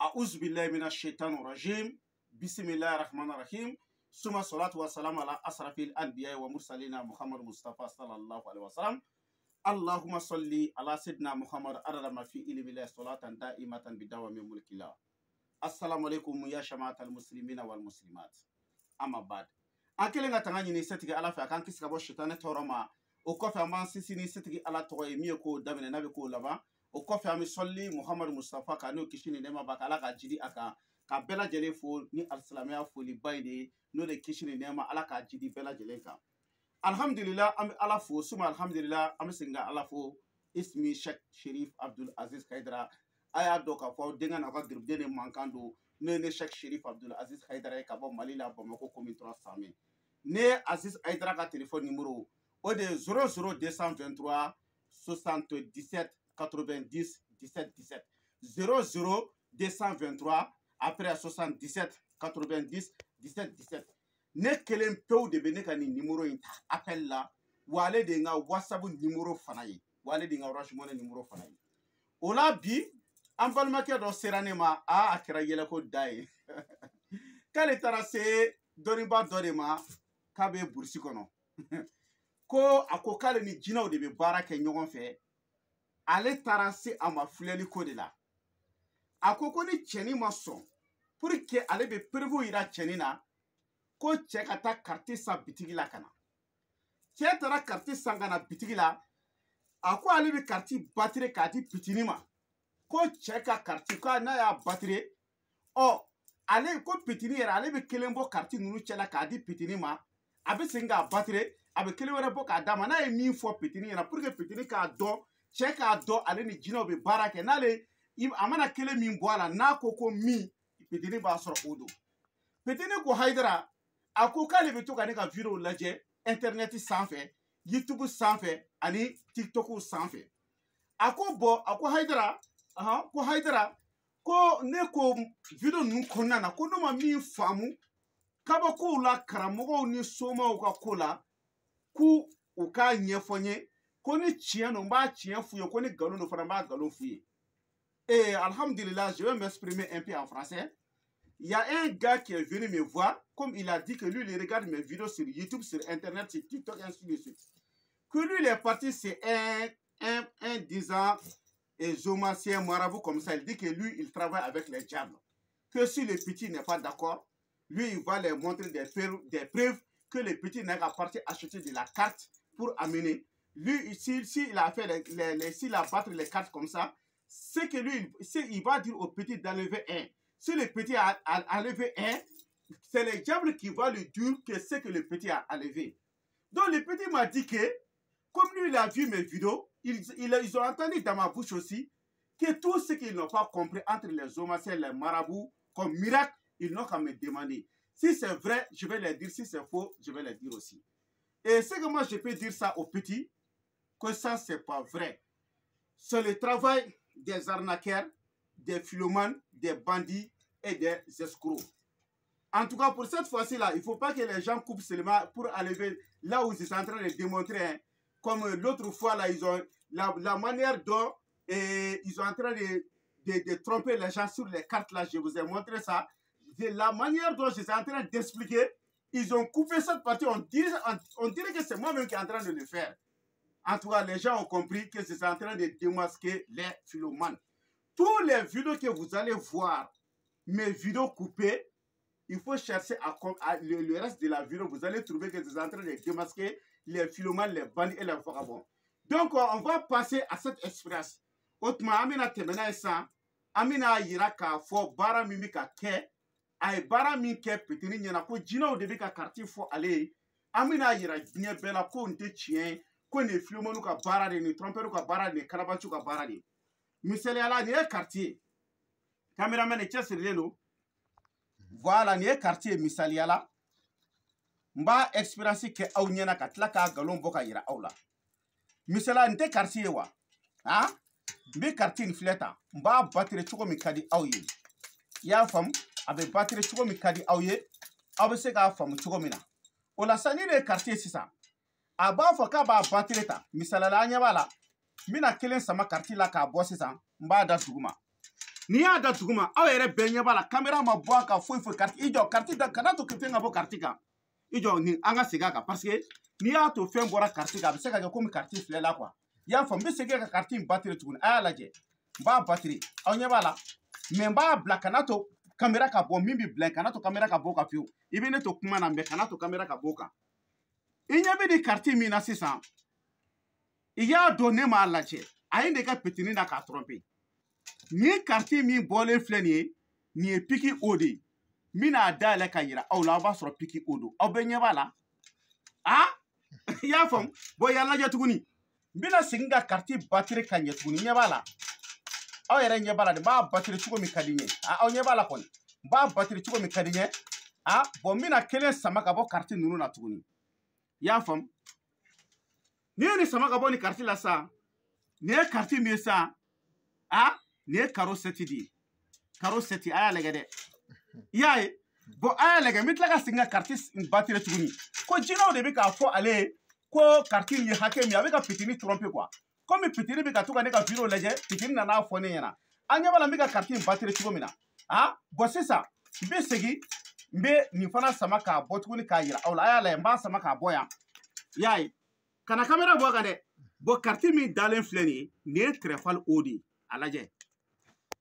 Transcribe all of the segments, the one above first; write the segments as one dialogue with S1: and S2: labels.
S1: A'udhu billahi minash shaitanir rajim. Bismillahir rahmanir rahim. Suma salatu wa salam ala asrafil anbiya wa mursalina Muhammad Mustafa sallallahu alaihi wasallam. Allahumma salli ala sayyidina Muhammad adada ma fi ilmi salatan da'imatan bidawami mulkillah. Assalamu alaikum ya shamaatal muslimina wal muslimat. Amma bad. Akele nga tanga nyini setigi ala fa kan kisi ka bo shaitan toroma. O kofi amban sisini setigi ala toye miye ko damene nabe ko laba. O kofi ami solli Muhammad Mustafa kanu kishini nema bakala ka jidi aka ka bela jele fo ni al-islamia fo li bayde no de kishini nema ala ka jidi bela jele ka. Alhamdulillah ami ala fo suma alhamdulillah ami singa ala fo ismi Sheikh Sherif Abdul Aziz Haidara aya do ka fo denga na ka gribde ne mankando ne Sheikh Sherif Abdul Aziz Haidara ka bo Mali la Bamako commune 300 ne Aziz Haidara ka téléphone numéro o de 00223 77 90 17 17 00223 après 77 90 17 17 ne kelen pew de be ne ka ni numéro in ta appel la wale de nga WhatsApp numéro fana ye wale de nga Orange Money numéro fana ye o la bi an balimakɛ dɔ sera ne ma a kɛra yɛlɛ ko da ye k'ale taara se dɔnniba dɔ de ma k'a bɛ burusi kɔnɔ ko a ko k'ale ni jinɛw de bɛ baara kɛ ɲɔgɔn fɛ ale taara se a ma filɛli ko de la a ko ni cɛnin ma sɔn pour que ale bɛ preuve yira cɛnin na ko cɛ ka taa carte san bitigi la ka na cɛ taara carte san ka na bitigi la a ko ale bɛ carte batire k'a di pitinin ma ko cɛ ka carte ko n'a y'a batire ale ko pitinin yɛrɛ ale bɛ kelen bɔ carte ninnu cɛ la k'a di pitinin ma a bɛ segin k'a batire a bɛ kelen wɛrɛ bɔ k'a d'a ma n'a ye min fɔ pitinin ɲɛna pour que pitinin k'a dɔn cɛ k'a dɔn ale ni jinɛw bɛ baara kɛ n'ale a mana kelen min bɔ a la n'a ko ko min pitinin b'a sɔrɔ o don pitinin ko Haidara a ko k'ale bɛ to ka ne ka video lajɛ internet sanfɛ YouTube sanfɛ ani TikTok sanfɛ a ko a ko Haidara ko ne ko video ninnu kɔnɔna na ko ne ma min faamu kabakow la karamɔgɔw ni somaw ka ko la k'u k'a ɲɛfɔ n ye ko ni tiɲɛ don n b'a tiɲɛ f'u ye ko ni nkalon don fana n b'a nkalon f'u ye alhamdulillah je vais m'exprimer un peu en français. Il y a un gars qui est venu me voir, comme il a dit que lui, il regarde mes vidéos sur YouTube, sur Internet, sur TikTok, ainsi de suite. Que lui, il est parti, c'est un disant, et zomancien marabout comme ça, il dit que lui, il travaille avec les diables. Que si le petit n'est pas d'accord, lui, il va leur montrer des preuves que le petit n'a qu'à partir acheter de la carte pour amener. Lui, s'il a fait s'il a battu les cartes comme ça, c'est que lui, il va dire au petit d'enlever un. Si le petit a enlevé un, c'est le diable qui va lui dire que c'est que le petit a enlevé. Donc le petit m'a dit que, comme lui il a vu mes vidéos, ils ont entendu dans ma bouche aussi que tout ce qu'ils n'ont pas compris entre les hommes et les marabouts, comme miracle, ils n'ont qu'à me demander. Si c'est vrai, je vais les dire. Si c'est faux, je vais les dire aussi. Et c'est que moi je peux dire ça aux petits, que ça c'est pas vrai. C'est le travail des arnaqueurs, des philomanes, des bandits et des escrocs. En tout cas, pour cette fois-ci-là, il ne faut pas que les gens coupent seulement pour aller là où ils sont en train de démontrer. Hein. Comme l'autre fois, là, ils ont la manière dont ils sont en train de tromper les gens sur les cartes. Là, je vous ai montré ça. La manière dont je suis en train d'expliquer, ils ont coupé cette partie. On dirait que c'est moi-même qui est en train de le faire. En tout cas, les gens ont compris que c'est en train de démasquer les philomanes. Tous les vidéos que vous allez voir, mes vidéos coupées, il faut chercher le reste de la vidéo. Vous allez trouver que c'est en train de démasquer les philomanes, les bandits et les vagabonds. Donc, on va passer à cette expérience. Autrement, Amina Temena et ça, Amina Yiraka, for Bara Mimika Ke, Aïe Bara Mimike, Petini Yanako, Gino de Bika Karti, for aller, Amina Yira, Dine Bella, Ponte Chien, qu'on est philomanou ka Bara, ni trompeur ka Bara, ni Karabachu ka Bara. Misali ala ni quartier cameraman et tchasirelo voilà ni quartier misali ala mba experience ke aw nyana ka tlaka galon boka yira awla misala nte quartier wa bi quartier ni fleta mba batire chuko mi kadi awye ya fam abe batire chuko mi kadi awye abe se ka fam chuko mina ola sani le quartier sisa aba fa ka ba batire ta misala la nya bala mina kelen sama karti la ka bɔ sisan n b'a da duguma n'i y'a da duguma aw yɛrɛ bɛɛ ɲɛ b'a la caméra ma bɔ a kan foyi foyi carte i jɔ carte da kana to k'e ka bɔ carte kan i jɔ ni an ka segin a kan parce que n'i y'a to fɛn bɔra carte kan a bɛ se ka kɛ komi carte filɛla quoi i y'a faamu n bɛ segin ka carte in batterie tuguni a y'a lajɛ n b'a batterie aw ɲɛ b'a la mais n b'a bila kana to caméra ka bɔ min bɛ bila kana to caméra ka bɔ kan fiyewu i bɛ ne to kuma na mais kana to caméra ka bɔ kan i ɲɛ bɛ ni carte min na sisan i y'a dɔn ne m'a lajɛ a ye ne ka petini na k'a tromper ni carte min bɔlen filɛ nin ye nin ye piki o de ye n bɛna dayɛlɛ ka yira aw la aw b'a sɔrɔ piki o don aw bɛɛ ɲɛ b'a la i y'a faamu bon y'a lajɛ tuguni n bɛna segin ka carte batterie ka ɲɛ tuguni ɲɛ b'a la aw yɛrɛ ɲɛ b'a la de n b'a batterie cogo min ka di n ye aw ɲɛ b'a la kɔni n b'a batterie cogo min ka di n ye bon n bɛna kelen sama ka bɔ carte ninnu na tuguni i y'a faamu n'i ye nin sama ka bɔ nin carte la sa nin ye carte min ye sa nin ye karo 7 de ye karo 7 a y'a lajɛ dɛ i y'a ye bon a y'a lajɛ n bɛ tila ka segin ka carte batterie tuguni ko jinɛw de bɛ k'a fɔ ale ye ko carte in ye hakɛ min a bɛ ka petini tromper quoi komi petini bɛ ka to ka ne ka vidéo lajɛ petini nana fɔ ne ɲɛna an ɲɛ b'a la n bɛ ka carte in batterie cogo min na bon sisan n bɛ segin n bɛ nin fana sama k'a bɔ tuguni k'a yira aw la a y'a lajɛ n b'a sama k'a bɔ yan i y'a ye kana caméra bɔ a kan dɛ bon carte min dalen filɛ nin ye nin ye tɛrɛfali o de ye a lajɛ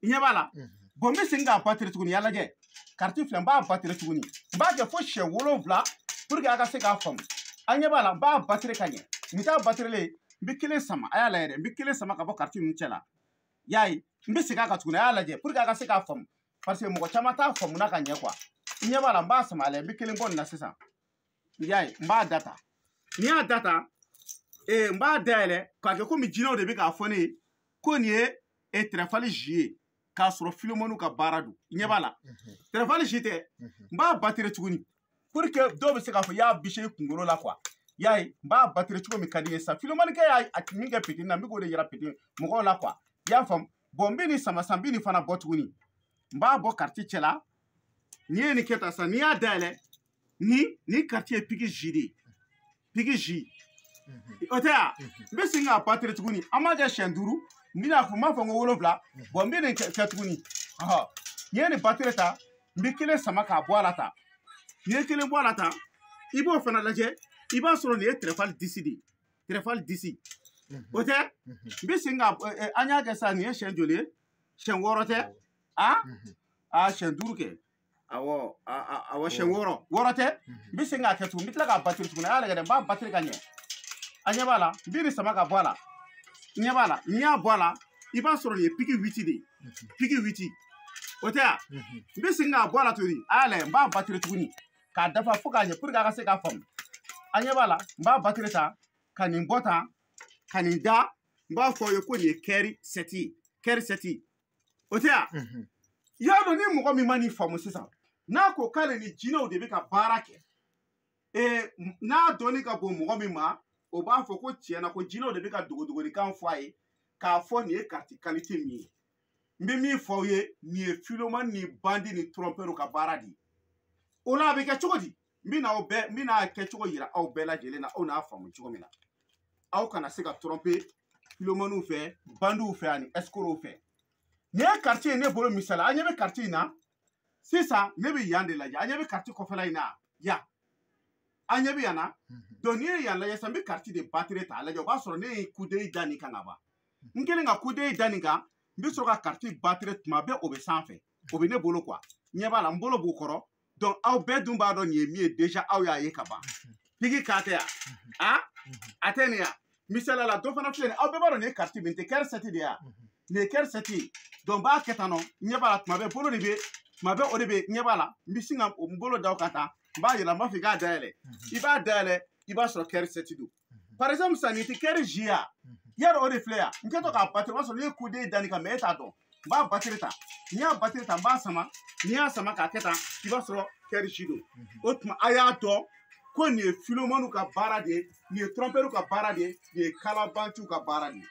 S1: i ɲɛ b'a la bon n bɛ segin k'a batterie tuguni y'a lajɛ carte filɛ n b'a batterie tuguni n b'a kɛ fo siɲɛ 7 pour que a ka se k'a faamu a ɲɛ b'a la n b'a batterie ka ɲɛ nin t'a batterie le ye n bɛ kelen sama a y'a lajɛ dɛ n bɛ kelen sama ka bɔ carte ninnu cɛ la i y'a ye n bɛ segin a kan tuguni a y'a lajɛ pour que a ka se k'a faamu parce que mɔgɔ caman t'a faamuna ka ɲɛ quoi i ɲɛ b'a la n b'a sama a lajɛ n bɛ kelen bɔ nin na sisan i y'a ye n b'a data n'i y'a data n b'a dayɛlɛ k'a kɛ komi jinɛw de bɛ k'a fɔ ne ye ko nin ye tɛrɛfali zi ye k'a sɔrɔ Philomène ka baara don i ɲɛ b'a la tɛrɛfali zi tɛ n b'a batterie tuguni pour que dɔw bɛ se k'a fɔ i y'a bise i kunkolo la quoi i y'a ye n b'a batterie cogo min ka di n ye sisan Philomène kɛ y'a min kɛ petini na n bɛ k'o de yira petini mɔgɔw la quoi i y'a faamu bon n bɛ nin sama sisan n bɛ nin fana bɔ tuguni n b'a bɔ carte cɛ la n'i ye nin kɛ tan sisan n'i y'a dayɛlɛ nin carte ye piki zi de ye piki zi o tɛ yan n bɛ segin k'a batterie tuguni an b'a kɛ siɲɛ 5 n bɛna fɔ n b'a fɔ n ko 7 bon n bɛ nin kɛ tuguni n ye nin batterie ta n bɛ kelen sama k'a bɔ a la tan n'i ye kelen bɔ a la tan i b'o fana lajɛ i b'a sɔrɔ nin ye tɛrɛfali 10 de ye tɛrɛfali 10 o tɛ n bɛ segin ka an y'a kɛ sisan nin ye siɲɛ joli ye siɲɛ 6 tɛ siɲɛ 5 kɛ awɔ siɲɛ 6 tɛ n bɛ segin k'a kɛ tuguni n bɛ tila k'a batterie tuguni a y'a lajɛ dɛ n b'a batterie ka ɲɛ a ɲɛ b'a la n bɛ nin sama ka bɔ a la i ɲɛ b'a la n'i y'a bɔ a la i b'a sɔrɔ nin ye piki 8 de ye piki 8 o tɛ yan n bɛ segin k'a bɔ a la tuguni a y'a lajɛ n b'a batterie tuguni k'a dafa fo k'a ɲɛ pour que a ka se k'a faamu a ɲɛ b'a la n b'a batterie ta ka nin bɔ tan ka nin da n b'a fɔ aw ye ko nin ye kɛri 7 ye kɛri 7 o tɛ yan i y'a dɔn ni mɔgɔ min ma nin faamu sisan n'a ko k'ale ni jinɛw de bɛ ka baara kɛ n'a dɔnni ka bon mɔgɔ min ma o b'a fɔ ko tiɲɛna ko jinɛw de bɛ ka dogodogonikan fɔ a ye k'a fɔ nin ye carte qualité min ye n bɛ min fɔ aw ye nin ye Philomène ni bandi ni trompeur ka baara de ye o la a bɛ kɛ cogo di n bɛna kɛ cogo yira aw bɛɛ lajɛlen na aw n'a faamu cogo min na aw kana se ka tromper Philomène fɛ bandiw fɛ ani escrocs fɛ nin ye quartier ye ne bolo misali an ɲɛ bɛ quartier in na sisan ne bɛ yan de lajɛ an ɲɛ bɛ quartier kɔfɛla in na yan an ɲɛ bɛ yan na donc n'i ye yan lajɛ sisan n bɛ quartier de batterie ta a lajɛ o b'a sɔrɔ ne ye kudeyi da nin kan ka ban n kɛlen ka kudeyi da nin kan n bɛ sɔrɔ ka quartier batterie tuma bɛɛ o bɛ sanfɛ o bɛ ne bolo quoi ɲɛ b'a la n bolo b'o kɔrɔ donc aw bɛɛ dun b'a dɔn nin ye min ye déjà aw y'a ye ka ban piki k'a tɛ yan a tɛ nin yan misaliya la dɔ fana filɛ nin aw bɛɛ b'a dɔn nin ye quartier min tɛ kɛri 7 de ye yan nin ye kɛri 7 ye donc n b'a kɛ tan nɔ ɲɛ b'a la tuma bɛɛ bolo de bɛ tuma bɛɛ o de bɛ ɲɛ b'a la n bɛ sin ka n bolo da o kan tan n b'a yɛlɛ n b'a fɔ i k'a dayɛlɛ i b'a dayɛlɛ i b'a sɔrɔ kɛri 7 don par exemple sisan nin tɛ kɛri zi yan yarɔ o de filɛ yan n kɛtɔ k'a batterie o b'a sɔrɔ ne ye kudeyi da nin kan mais e t'a dɔn n b'a batterie ta n'i y'a batterie ta n b'a sama n'i y'a sama k'a kɛ tan i b'a sɔrɔ kɛri zi don o tuma a y'a dɔn ko nin ye Philomène ka baara de ye nin ye trompeur ka baara de ye nin ye kalabanciw ka baara de ye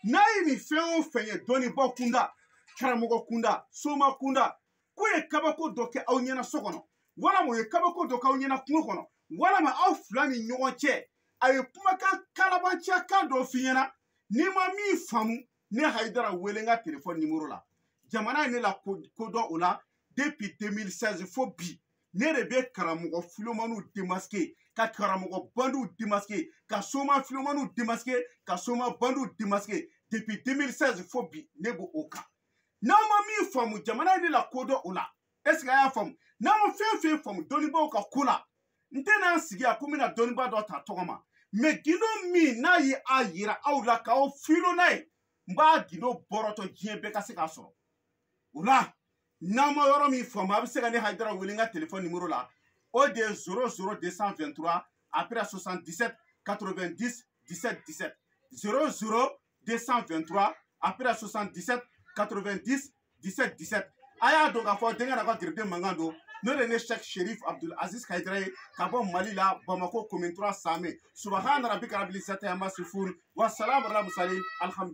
S1: n'a ye nin fɛn o fɛn ye dɔnnibɔ kunda karamɔgɔ kunda soma kunda k'o ye kabako dɔ kɛ aw ɲɛna so kɔnɔ walama o ye kabako dɔ k'aw ɲɛna kungo kɔnɔ walama aw fila ni ɲɔgɔn cɛ a ye kumakan kalabanciya kan dɔ f'i ɲɛna n'i ma min faamu ne Hayidara wele n ka téléphone numéro la jamana ne la kodɔn o la depuis 2016 fo bi ne de bɛ karamɔgɔ filomaniw démasqué ka karamɔgɔ bandiw démasqué ka soma filomaniw démasqué ka soma bandiw démasqué depuis 2016 fo bi ne b'o o kan n'an ma min faamu jamana ne la kodɔn o la est ce que a y'a faamu n'an ma fɛn fɛn faamu dɔnnibaaw ka ko la n tɛna n sigi yan ko n bɛna dɔnnibaa dɔ ta tɔgɔ ma mais gindo min n'a ye a yira aw la k'aw filo n'a ye n b'a gindo bɔrɔtɔ diɲɛ bɛɛ ka se k'a sɔrɔ o la n'an ma yɔrɔ min faamu a bɛ se ka ne Hayidara wele n ka téléphone numéro la o de ye 00223 après 77 90 17 17 00223 après 77 90 17 17 a y'a dɔn k'a fɔ denkɛ n'a ka giriden mankan don n'o de ne Cheikh Cherif Abdul Aziz Hayidara ye ka bɔ Mali la Bamako commune 3 Samé subahana rabbika rabbil izzati amma yasifun wa salamun alal mursalin alhamdulillah.